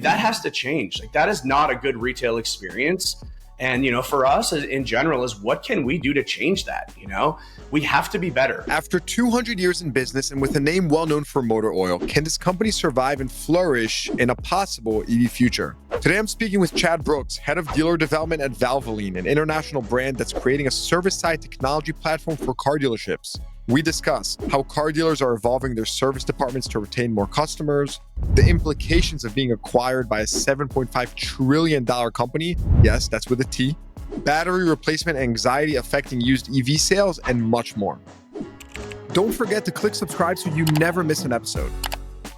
That has to change. Like, that is not a good retail experience. And, for us in general is what can we do to change that? We have to be better. After 200 years in business and with a name well known for motor oil, can this company survive and flourish in a possible EV future? Today, I'm speaking with Chad Brooks, head of dealer development at Valvoline, an international brand that's creating a service-side technology platform for car dealerships. We discuss how car dealers are evolving their service departments to retain more customers, the implications of being acquired by a $7.5 trillion company, yes, that's with a T, battery replacement anxiety affecting used EV sales, and much more. Don't forget to click subscribe so you never miss an episode.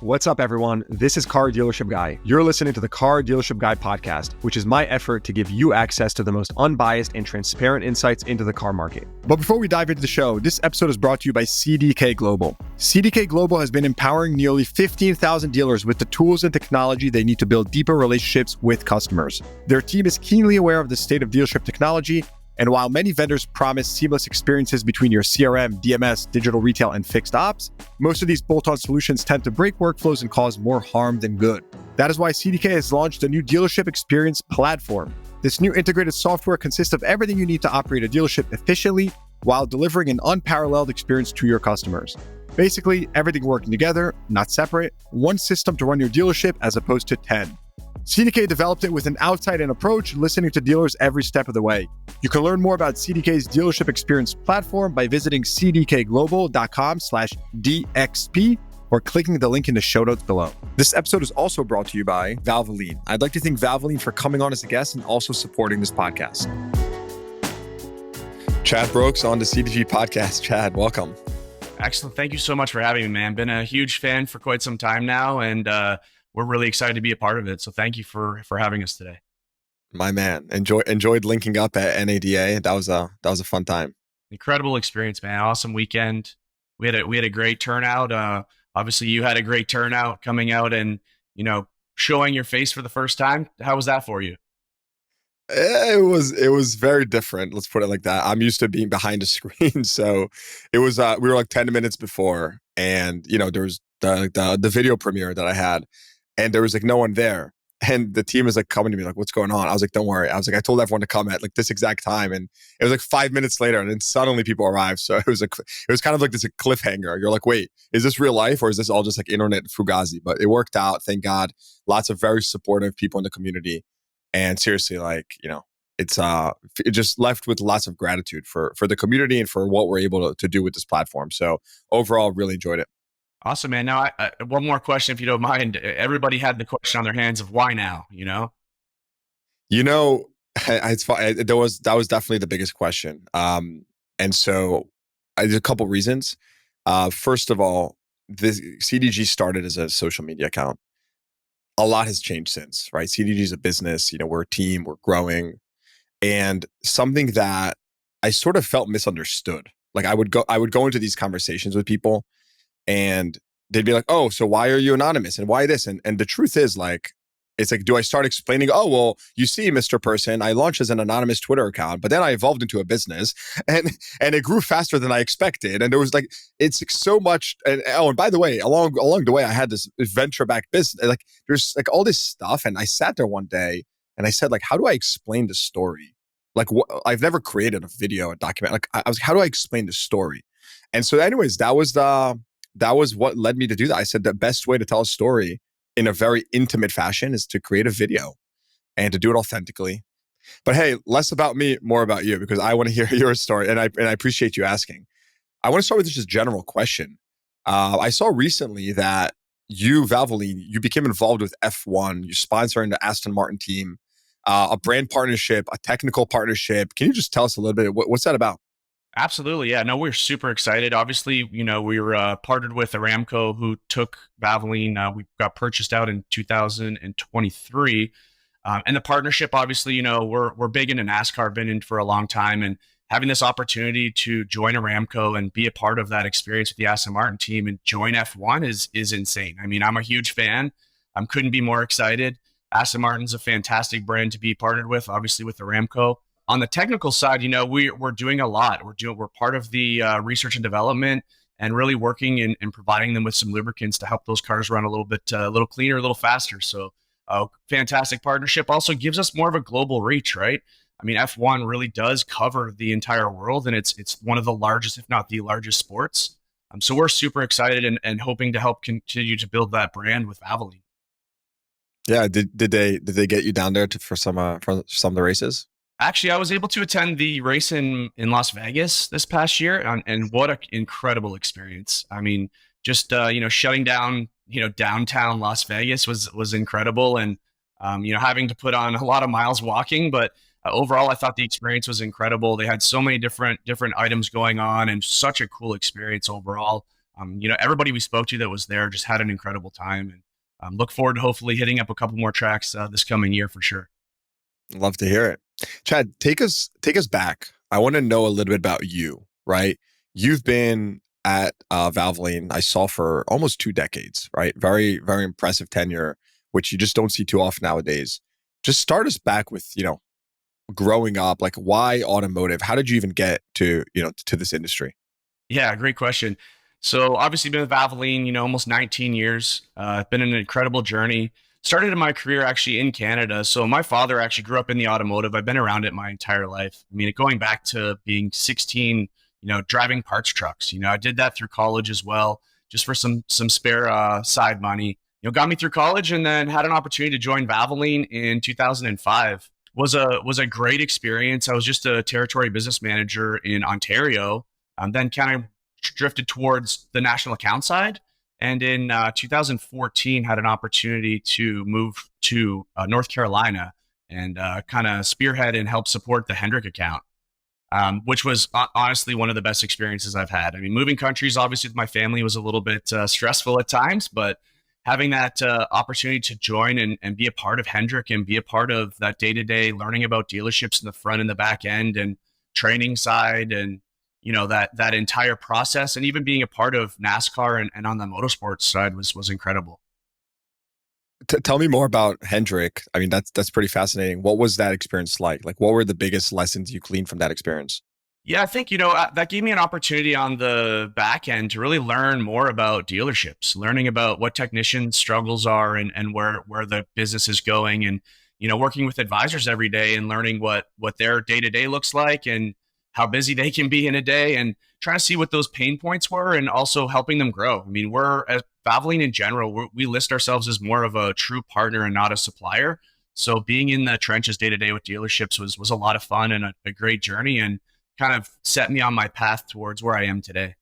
What's up, everyone? This is Car Dealership Guy. You're listening to the Car Dealership Guy podcast, which is my effort to give you access to the most unbiased and transparent insights into the car market. But before we dive into the show, this episode is brought to you by CDK Global. CDK Global has been empowering nearly 15,000 dealers with the tools and technology they need to build deeper relationships with customers. Their team is keenly aware of the state of dealership technology, and while many vendors promise seamless experiences between your CRM, DMS, digital retail, and fixed ops, most of these bolt-on solutions tend to break workflows and cause more harm than good. That is why CDK has launched a new dealership experience platform. This new integrated software consists of everything you need to operate a dealership efficiently while delivering an unparalleled experience to your customers. Basically, everything working together, not separate, one system to run your dealership as opposed to 10. CDK developed it with an outside-in approach, listening to dealers every step of the way. You can learn more about CDK's dealership experience platform by visiting cdkglobal.com/DXP or clicking the link in the show notes below. This episode is also brought to you by Valvoline. I'd like to thank Valvoline for coming on as a guest and also supporting this podcast. Chad Brooks on the CDG podcast. Chad, welcome. Excellent. Thank you so much for having me, man. Been a huge fan for quite some time now, and we're really excited to be a part of it. So thank you for having us today. My man, enjoyed linking up at NADA. That was a fun time. Incredible experience, man. Awesome weekend. We had a great turnout. Obviously, you had a great turnout coming out and showing your face for the first time. How was that for you? It was very different. Let's put it like that. I'm used to being behind a screen, so it was. We were like 10 minutes before, and there was the video premiere that I had. And there was like no one there. And the team was like coming to me like, what's going on? I was like, don't worry. I was like, I told everyone to come at like this exact time. And it was like 5 minutes later and then suddenly people arrived. So it was kind of like this cliffhanger. You're like, wait, is this real life or is this all just like internet fugazi? But it worked out. Thank God. Lots of very supportive people in the community. And seriously, like, it's it just left with lots of gratitude for the community and for what we're able to do with this platform. So overall, really enjoyed it. Awesome, man. Now, one more question, if you don't mind. Everybody had the question on their hands of why now, It's fun. That was definitely the biggest question. And so there's a couple reasons. First of all, this CDG started as a social media account. A lot has changed since, right? CDG is a business. We're a team. We're growing, and something that I sort of felt misunderstood. Like I would go into these conversations with people. And they'd be like, oh, so why are you anonymous? And why this? And the truth is like, it's like, do I start explaining, oh, well, you see, Mr. Person, I launched as an anonymous Twitter account, but then I evolved into a business and it grew faster than I expected. And there was like, it's like so much. And by the way, along the way, I had this venture back business. Like there's like all this stuff. And I sat there one day and I said, like, how do I explain the story? Like I've never created a video, a document. Like I was like, how do I explain the story? And so anyways, that was what led me to do that. I said the best way to tell a story in a very intimate fashion is to create a video and to do it authentically. But hey, less about me, more about you, because I want to hear your story. And I appreciate you asking. I want to start with just a general question. I saw recently that you, Valvoline, you became involved with F1. You're sponsoring the Aston Martin team, a brand partnership, a technical partnership. Can you just tell us a little bit? What's that about? Absolutely. Yeah, no, we're super excited. Obviously, we were partnered with Aramco, who took Valvoline. We got purchased out in 2023. And the partnership, obviously, we're big into NASCAR, been in for a long time. And having this opportunity to join Aramco and be a part of that experience with the Aston Martin team and join F1 is insane. I mean, I'm a huge fan. Couldn't be more excited. Aston Martin's a fantastic brand to be partnered with, obviously with Aramco. On the technical side, we're doing a lot. We're part of the research and development and really working and providing them with some lubricants to help those cars run a little cleaner, a little faster. So fantastic partnership. Also gives us more of a global reach, right? I mean, F1 really does cover the entire world, and it's one of the largest, if not the largest, sports. So we're super excited and hoping to help continue to build that brand with Valvoline. Yeah, did they get you down there for some of the races? Actually, I was able to attend the race in Las Vegas this past year, and what an incredible experience. I mean, just shutting down downtown Las Vegas was incredible, and having to put on a lot of miles walking, but overall, I thought the experience was incredible. They had so many different items going on, and such a cool experience overall. Everybody we spoke to that was there just had an incredible time, and look forward to hopefully hitting up a couple more tracks this coming year for sure. Love to hear it. Chad, take us back. I want to know a little bit about you, right? You've been at Valvoline, I saw, for almost 2 decades, right? Very, very impressive tenure, which you just don't see too often nowadays. Just start us back with, growing up, like why automotive? How did you even get to this industry? Yeah, great question. So obviously been with Valvoline, almost 19 years. Been an incredible journey. Started in my career actually in Canada. So my father actually grew up in the automotive. I've been around it my entire life. I mean, going back to being 16, driving parts trucks. I did that through college as well, just for some spare side money. Got me through college, and then had an opportunity to join Valvoline in 2005. Was a great experience. I was just a territory business manager in Ontario, then kind of drifted towards the national account side. And in 2014, had an opportunity to move to North Carolina and kind of spearhead and help support the Hendrick account, which was honestly one of the best experiences I've had. I mean, moving countries, obviously, with my family was a little bit stressful at times, but having that opportunity to join and be a part of Hendrick and be a part of that day to day, learning about dealerships in the front and the back end and training side, and that entire process, and even being a part of NASCAR and on the motorsports side was incredible. Tell me more about Hendrick. I mean, that's pretty fascinating. What was that experience like? Like, what were the biggest lessons you gleaned from that experience? Yeah, I think, that gave me an opportunity on the back end to really learn more about dealerships, learning about what technicians' struggles are, and where the business is going, and working with advisors every day and learning what their day to day looks like and how busy they can be in a day, and trying to see what those pain points were, and also helping them grow. I mean, we're as Valvoline in general, we list ourselves as more of a true partner and not a supplier. So being in the trenches day to day with dealerships was a lot of fun and a great journey, and kind of set me on my path towards where I am today.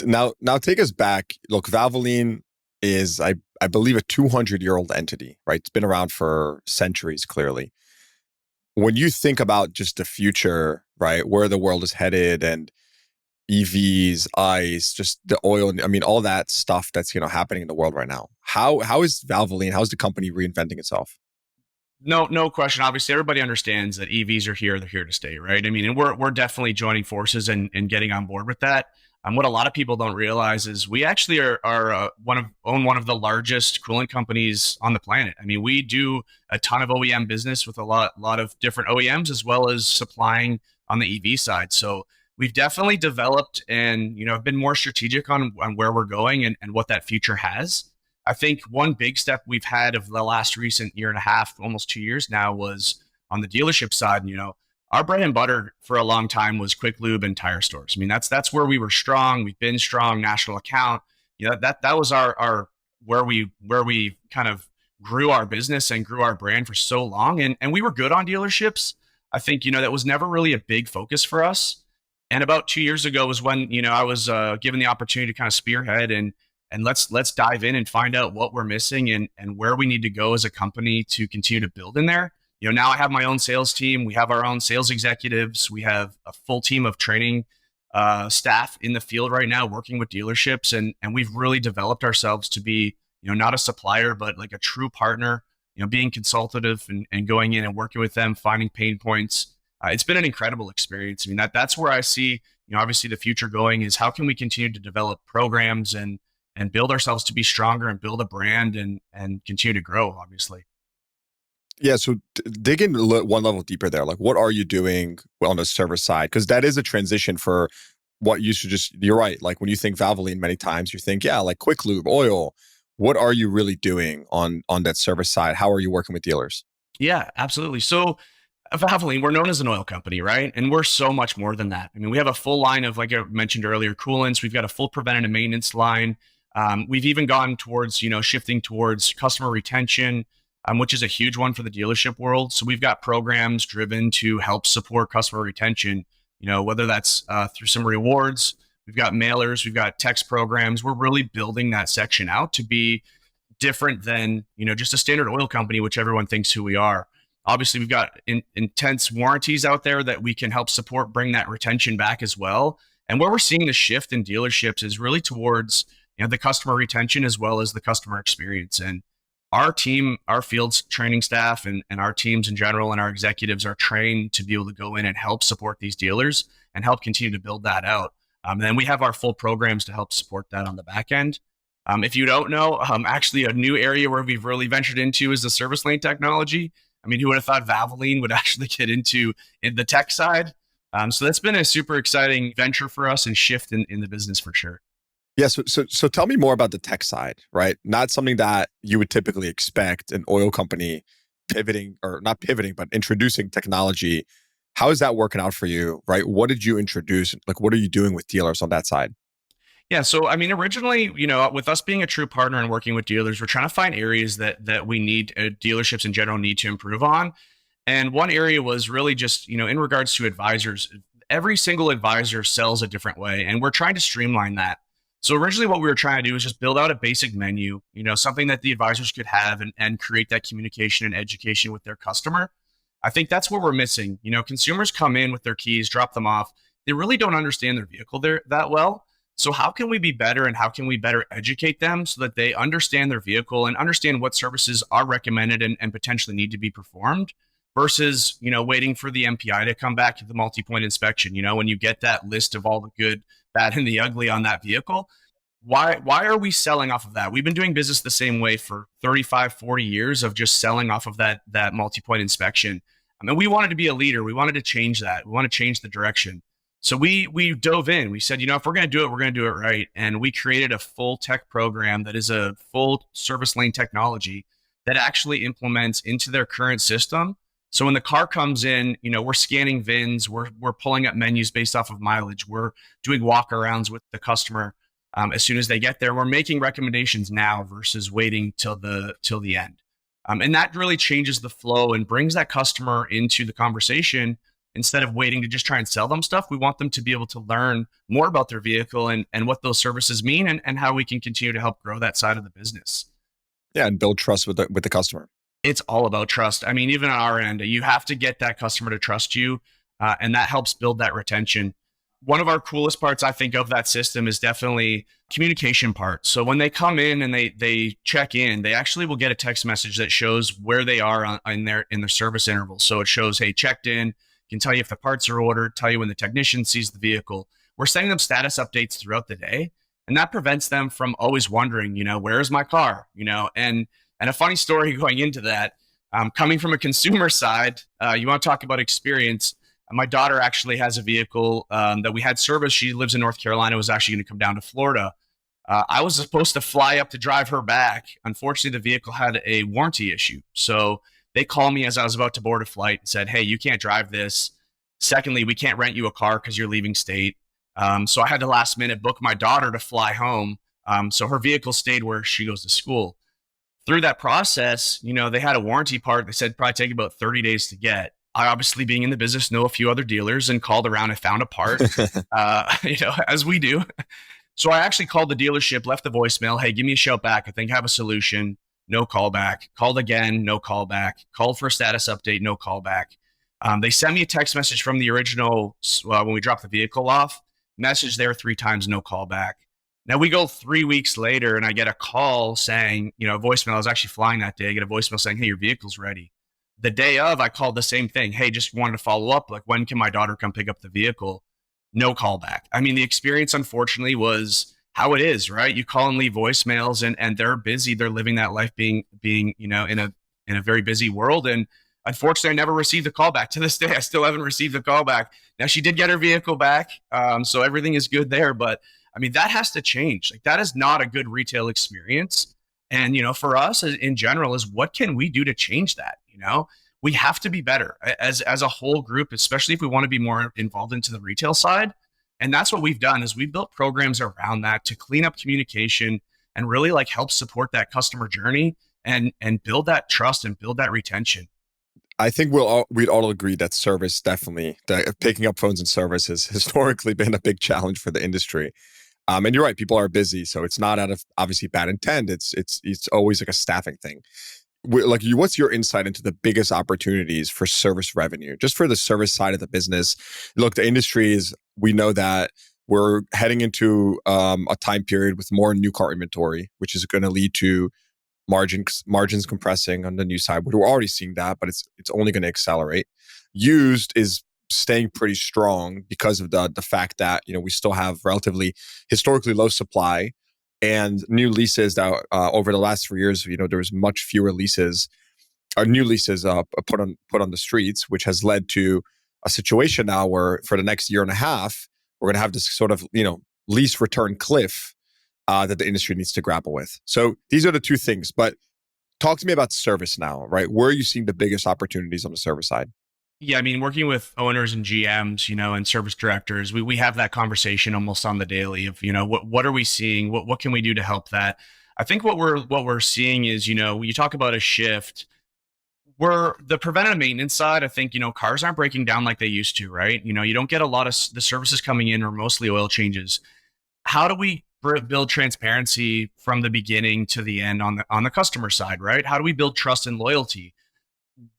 Now take us back. Look, Valvoline is, I believe, a 200-year-old entity, right? It's been around for centuries, clearly. When you think about just the future, right, where the world is headed, and EVs, ICE, just the oil, I mean, all that stuff that's happening in the world right now. How is Valvoline? How's the company reinventing itself? No question. Obviously, everybody understands that EVs are here; they're here to stay, right? I mean, and we're definitely joining forces and getting on board with that. What a lot of people don't realize is we actually are own one of the largest coolant companies on the planet. I mean, we do a ton of OEM business with a lot of different OEMs, as well as supplying on the EV side. So we've definitely developed and have been more strategic on where we're going and what that future has. I think one big step we've had of the last recent year and a half, almost 2 years now, was on the dealership side. Our bread and butter for a long time was quick lube and tire stores. I mean, that's where we were strong. We've been strong, national account. That was our where we kind of grew our business and grew our brand for so long. And we were good on dealerships. I think, that was never really a big focus for us. And about 2 years ago was when, I was given the opportunity to kind of spearhead and let's dive in and find out what we're missing and where we need to go as a company to continue to build in there. Now I have my own sales team. We have our own sales executives. We have a full team of training staff in the field right now working with dealerships. And we've really developed ourselves to be, not a supplier, but like a true partner, being consultative and going in and working with them, finding pain points. It's been an incredible experience. I mean, that's where I see, obviously the future going is how can we continue to develop programs and build ourselves to be stronger and build a brand and continue to grow, obviously. Yeah, so dig in one level deeper there. Like, what are you doing on the server side? Because that is a transition for what you should just. You're right. Like when you think Valvoline, many times you think, yeah, like quick lube, oil. What are you really doing on that service side? How are you working with dealers? Yeah, absolutely. So Valvoline, we're known as an oil company, right? And we're so much more than that. I mean, we have a full line of, like I mentioned earlier, coolants. We've got a full preventative maintenance line. We've even gone towards, shifting towards customer retention, which is a huge one for the dealership world. So we've got programs driven to help support customer retention, whether that's through some rewards. We've got mailers, we've got text programs. We're really building that section out to be different than just a standard oil company, which everyone thinks who we are. Obviously, we've got intense warranties out there that we can help support, bring that retention back as well. And where we're seeing the shift in dealerships is really towards the customer retention as well as the customer experience. And our team, our field's training staff, and our teams in general, and our executives are trained to be able to go in and help support these dealers and help continue to build that out. And then we have our full programs to help support that on the back end. If you don't know, actually a new area where we've really ventured into is the service lane technology. I mean, who would have thought Valvoline would actually get into in the tech side? So that's been a super exciting venture for us and shift in the business for sure. Yeah. So tell me more about the tech side, right? Not something that you would typically expect an oil company pivoting, or not pivoting, but introducing technology. How is that working out for you, right? What did you introduce? Like, what are you doing with dealers on that side? Yeah, so I mean, originally, with us being a true partner and working with dealers, we're trying to find areas that we need dealerships in general need to improve on. And one area was really just, in regards to advisors. Every single advisor sells a different way, and we're trying to streamline that. So originally, what we were trying to do is just build out a basic menu, something that the advisors could have and create that communication and education with their customer. I think that's what we're missing. Consumers come in with their keys, drop them off. They really don't understand their vehicle there that well. So how can we be better, and how can we better educate them so that they understand their vehicle and understand what services are recommended and potentially need to be performed versus, waiting for the MPI to come back to the multi-point inspection. When you get that list of all the good, bad, and the ugly on that vehicle, why are we selling off of that? We've been doing business the same way for 35, 40 years of just selling off of that multi-point inspection. I mean, we wanted to be a leader. We wanted to change that. We want to change the direction. So we dove in. We said, if we're going to do it, we're going to do it right. And we created a full tech program that is a full service lane technology that actually implements into their current system. So when the car comes in, we're scanning VINs, we're pulling up menus based off of mileage, we're doing walkarounds with the customer. As soon as they get there, we're making recommendations now versus waiting till the end. And that really changes the flow and brings that customer into the conversation. Instead of waiting to just try and sell them stuff, we want them to be able to learn more about their vehicle and what those services mean, and how we can continue to help grow that side of the business. Yeah, and build trust with the customer. It's all about trust. I mean, even on our end, you have to get that customer to trust you, and that helps build that retention. One of our coolest parts, I think, of that system is definitely communication part. So when they come in and they check in, they actually will get a text message that shows where they are in their service interval. So it shows, hey, checked in. Can tell you if the parts are ordered, tell you when the technician sees the vehicle. We're sending them status updates throughout the day, and that prevents them from always wondering, where's my car? And a funny story going into that, coming from a consumer side, you want to talk about experience. My daughter actually has a vehicle that we had serviced. She lives in North Carolina, was actually going to come down to Florida. I was supposed to fly up to drive her back. Unfortunately, the vehicle had a warranty issue. So they called me as I was about to board a flight and said, hey, you can't drive this. Secondly, we can't rent you a car because you're leaving state. So I had to last minute book my daughter to fly home. So her vehicle stayed where she goes to school. Through that process, they had a warranty part. They said probably take about 30 days to get. I, obviously being in the business, know a few other dealers and called around and found a part, as we do. So I actually called the dealership, left the voicemail. Hey, give me a shout back. I think I have a solution. No call back. Called again, no call back. Called for a status update, no call back. They sent me a text message from the original when we dropped the vehicle off. Message there 3 times, no call back. Now we go 3 weeks later, and I get a call saying, voicemail. I was actually flying that day. I get a voicemail saying, hey, your vehicle's ready. The day of, I called the same thing. Hey, just wanted to follow up. Like, when can my daughter come pick up the vehicle? No call back. I mean, the experience, unfortunately, was how it is, right? You call and leave voicemails, and they're busy. They're living that life being in a very busy world. And unfortunately, I never received a call back. To this day, I still haven't received a call back. Now, she did get her vehicle back, so everything is good there. But I mean, that has to change. Like, that is not a good retail experience. And, for us in general is what can we do to change that? We have to be better as a whole group, especially if we want to be more involved into the retail side. And that's what we've done is we built programs around that to clean up communication and really like help support that customer journey and build that trust and build that retention. I think we'd all agree that service definitely that picking up phones and service has historically been a big challenge for the industry. And you're right, people are busy, so it's not out of obviously bad intent. It's always like a staffing thing. Like you, what's your insight into the biggest opportunities for service revenue, just for the service side of the business? Look, the industry is. We know that we're heading into a time period with more new car inventory, which is going to lead to margins compressing on the new side. We're already seeing that, but it's only going to accelerate. Used is staying pretty strong because of the fact that we still have relatively historically low supply and new leases that over the last 3 years, there was much fewer leases or new leases put on the streets, which has led to a situation now where for the next year and a half, we're going to have this sort of lease return cliff that the industry needs to grapple with. So these are the two things. But talk to me about service now, right? Where are you seeing the biggest opportunities on the service side? Yeah, I mean, working with owners and GMs, and service directors, we have that conversation almost on the daily of, what are we seeing? What can we do to help that? I think what we're seeing is, when you talk about a shift, where the preventive maintenance side, I think, cars aren't breaking down like they used to, right? You don't get a lot of the services coming in or mostly oil changes. How do we build transparency from the beginning to the end on the customer side, right? How do we build trust and loyalty?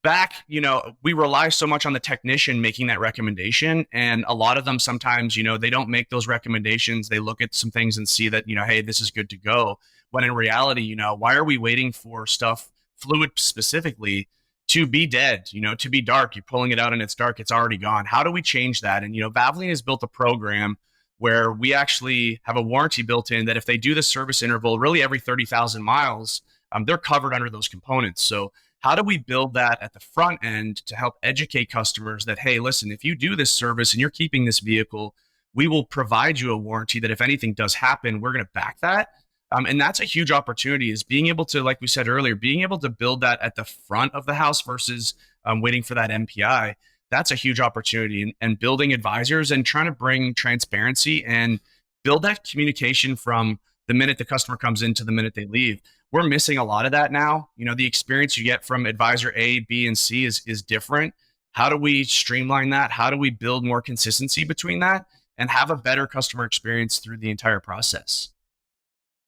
Back, we rely so much on the technician making that recommendation. And a lot of them sometimes, they don't make those recommendations. They look at some things and see that, hey, this is good to go. When in reality, why are we waiting for stuff, fluid specifically, to be dead, to be dark? You're pulling it out and it's dark, it's already gone. How do we change that? And, Valvoline has built a program where we actually have a warranty built in that if they do the service interval, really every 30,000 miles, they're covered under those components. So how do we build that at the front end to help educate customers that, hey, listen, if you do this service and you're keeping this vehicle, we will provide you a warranty that if anything does happen, we're going to back that. And that's a huge opportunity is being able to, like we said earlier, being able to build that at the front of the house versus waiting for that MPI. That's a huge opportunity and building advisors and trying to bring transparency and build that communication from the minute the customer comes in to the minute they leave. We're missing a lot of that now. The experience you get from advisor A, B, and C is different. How do we streamline that? How do we build more consistency between that and have a better customer experience through the entire process?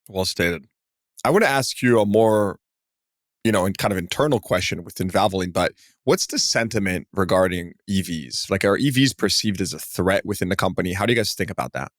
Well stated. I want to ask you a more, kind of internal question within Valvoline, but what's the sentiment regarding EVs? Like, are EVs perceived as a threat within the company? How do you guys think about that?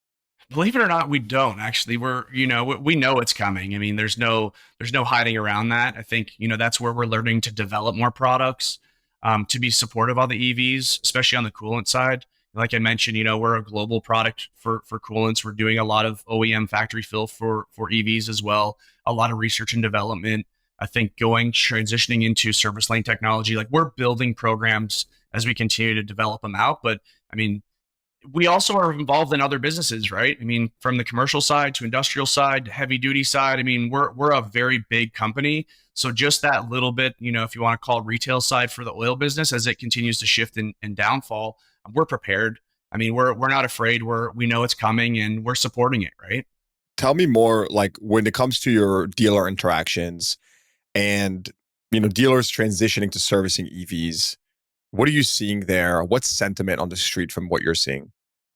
Believe it or not, we don't actually. We know it's coming. I mean, there's no hiding around that. I think, that's where we're learning to develop more products to be supportive of the EVs, especially on the coolant side. Like I mentioned, we're a global product for coolants. We're doing a lot of OEM factory fill for EVs as well. A lot of research and development. I think transitioning into service lane technology, like we're building programs as we continue to develop them out. But I mean, we also are involved in other businesses, right? I mean, from the commercial side to industrial side, to heavy duty side. I mean, we're a very big company. So just that little bit, if you want to call it retail side for the oil business, as it continues to shift and downfall, we're prepared. I mean, we're not afraid. We know it's coming and we're supporting it, right? Tell me more, like when it comes to your dealer interactions and dealers transitioning to servicing EVs. What are you seeing there? What's sentiment on the street from what you're seeing?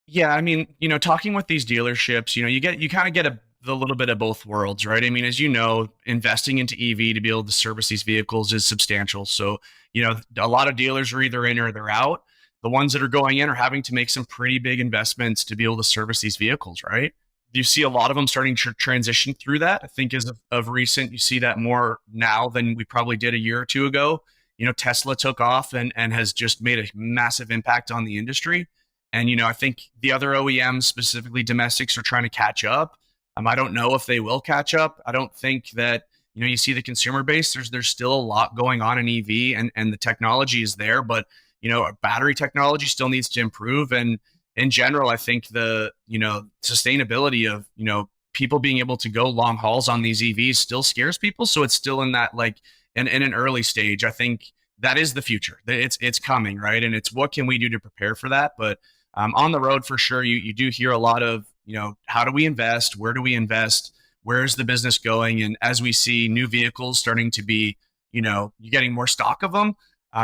Yeah, I mean, talking with these dealerships, you kind of get the little bit of both worlds, right? I mean, as you know, investing into EV to be able to service these vehicles is substantial. So, a lot of dealers are either in or they're out. The ones that are going in are having to make some pretty big investments to be able to service these vehicles, right? You see a lot of them starting to transition through that. I think as of recent, you see that more now than we probably did a year or two ago. Tesla took off and has just made a massive impact on the industry. And, I think the other OEMs, specifically domestics, are trying to catch up. I don't know if they will catch up. I don't think that, you see the consumer base, there's still a lot going on in EV and the technology is there, but, battery technology still needs to improve. And in general, I think the, sustainability of, people being able to go long hauls on these EVs still scares people. So it's still in that like in an early stage. I think that is the future. It's coming, right? And it's what can we do to prepare for that? But on the road for sure, you do hear a lot of, how do we invest? Where do we invest? Where's the business going? And as we see new vehicles starting to be, you're getting more stock of them.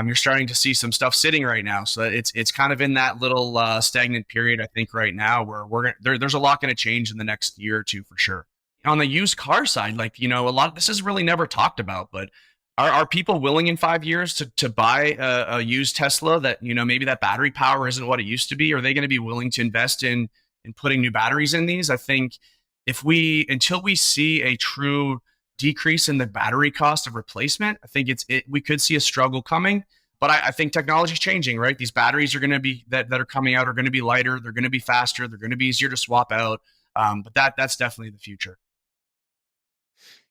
You're starting to see some stuff sitting right now, so it's kind of in that little stagnant period. I think right now where there's a lot going to change in the next year or two for sure. On the used car side, like a lot of this is really never talked about, but are people willing in 5 years to buy a used Tesla that maybe that battery power isn't what it used to be? Are they going to be willing to invest in putting new batteries in these? I think if we until we see a true decrease in the battery cost of replacement, I think we could see a struggle coming. But I think technology is changing, right? These batteries are going to be that are coming out are going to be lighter, they're going to be faster, they're going to be easier to swap out. But that's definitely the future.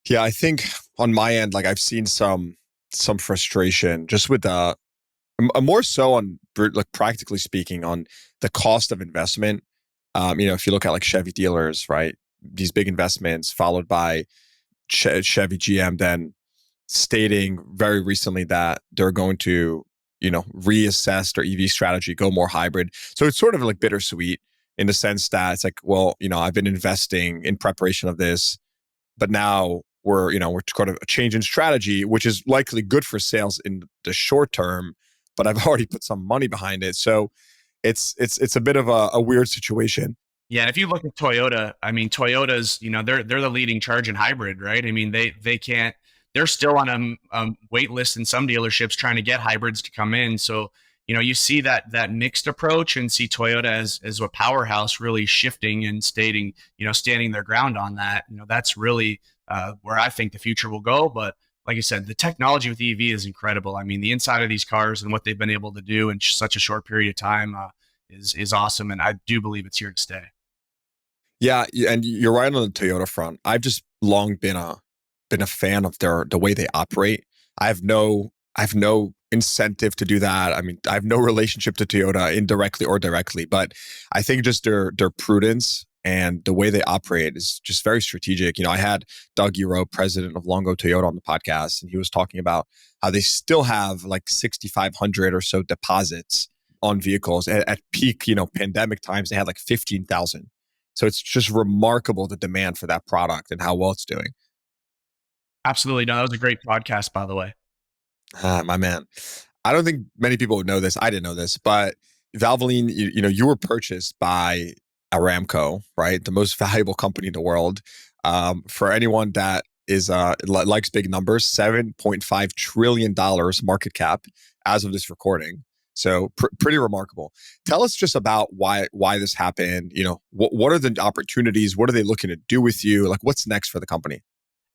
Yeah, I think on my end, like I've seen some frustration just with more so on like practically speaking on the cost of investment. If you look at like Chevy dealers, right? These big investments followed by Chevy GM then stating very recently that they're going to, reassess their EV strategy, go more hybrid. So it's sort of like bittersweet in the sense that it's like, well, I've been investing in preparation of this, but now we're kind of a change in strategy, which is likely good for sales in the short term, but I've already put some money behind it. So it's a bit of a weird situation. Yeah, and if you look at Toyota, I mean, Toyota's, they're the leading charge in hybrid, right? I mean, they can't, they're still on a wait list in some dealerships trying to get hybrids to come in. So, you see that mixed approach and see Toyota as a powerhouse really shifting and standing their ground on that. That's really where I think the future will go. But like I said, the technology with EV is incredible. I mean, the inside of these cars and what they've been able to do in such a short period of time is awesome, and I do believe it's here to stay. Yeah, and you're right on the Toyota front. I've just long been a fan of the way they operate. I have no incentive to do that. I mean, I have no relationship to Toyota indirectly or directly, but I think just their prudence and the way they operate is just very strategic. I had Doug Euro, president of Longo Toyota, on the podcast, and he was talking about how they still have like 6,500 or so deposits on vehicles. At peak, pandemic times, they had like 15,000. So it's just remarkable the demand for that product and how well it's doing. Absolutely. No, that was a great podcast, by the way. My man. I don't think many people would know this. I didn't know this, but Valvoline, you were purchased by Aramco, right? The most valuable company in the world. For anyone that is likes big numbers, $7.5 trillion market cap as of this recording. So pretty remarkable. Tell us just about why this happened. What are the opportunities? What are they looking to do with you? Like, what's next for the company?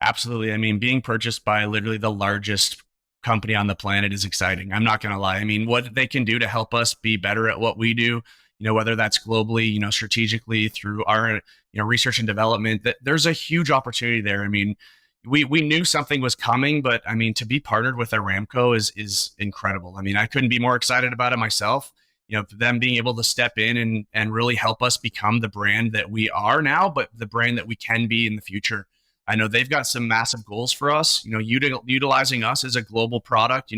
Absolutely. I mean, being purchased by literally the largest company on the planet is exciting. I'm not going to lie. I mean, what they can do to help us be better at what we do, whether that's globally, strategically through our, research and development, that there's a huge opportunity there. I mean, we knew something was coming, but I mean, to be partnered with Aramco is incredible. I mean, I couldn't be more excited about it myself. Them being able to step in and really help us become the brand that we are now, but the brand that we can be in the future. I know they've got some massive goals for us, utilizing us as a global product,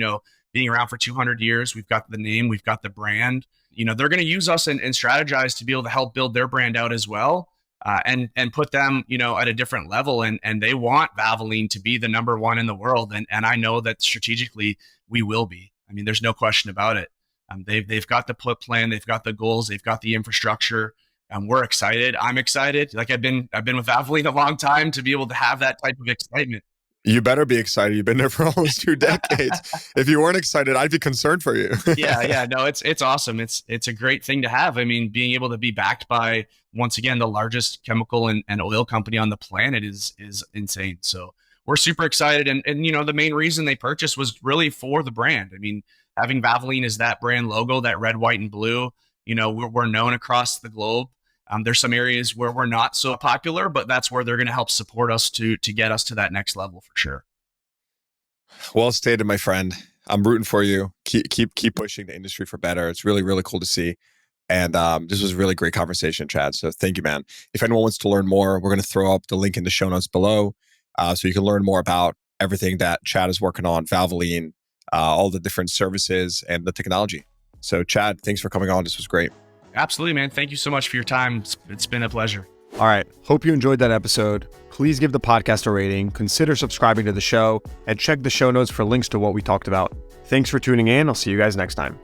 being around for 200 years. We've got the name, we've got the brand, they're going to use us and strategize to be able to help build their brand out as well. And put them, at a different level. And they want Valvoline to be the number one in the world. And I know that strategically we will be. I mean, there's no question about it. They've got the plan, they've got the goals, they've got the infrastructure. We're excited. I'm excited. Like I've been with Valvoline a long time to be able to have that type of excitement. You better be excited. You've been there for almost 2 decades. If you weren't excited, I'd be concerned for you. Yeah. No, it's awesome. It's a great thing to have. I mean, being able to be backed by, once again, the largest chemical and oil company on the planet is insane. So we're super excited. And the main reason they purchased was really for the brand. I mean, having Valvoline as that brand logo, that red, white, and blue, we're known across the globe. There's some areas where we're not so popular, but that's where they're going to help support us to get us to that next level for sure. Well stated, my friend. I'm rooting for you. Keep pushing the industry for better. It's really, really cool to see. And this was a really great conversation, Chad. So thank you, man. If anyone wants to learn more, we're going to throw up the link in the show notes below, so you can learn more about everything that Chad is working on, Valvoline, all the different services and the technology. So Chad, thanks for coming on. This was great. Absolutely, man. Thank you so much for your time. It's been a pleasure. All right. Hope you enjoyed that episode. Please give the podcast a rating, consider subscribing to the show, and check the show notes for links to what we talked about. Thanks for tuning in. I'll see you guys next time.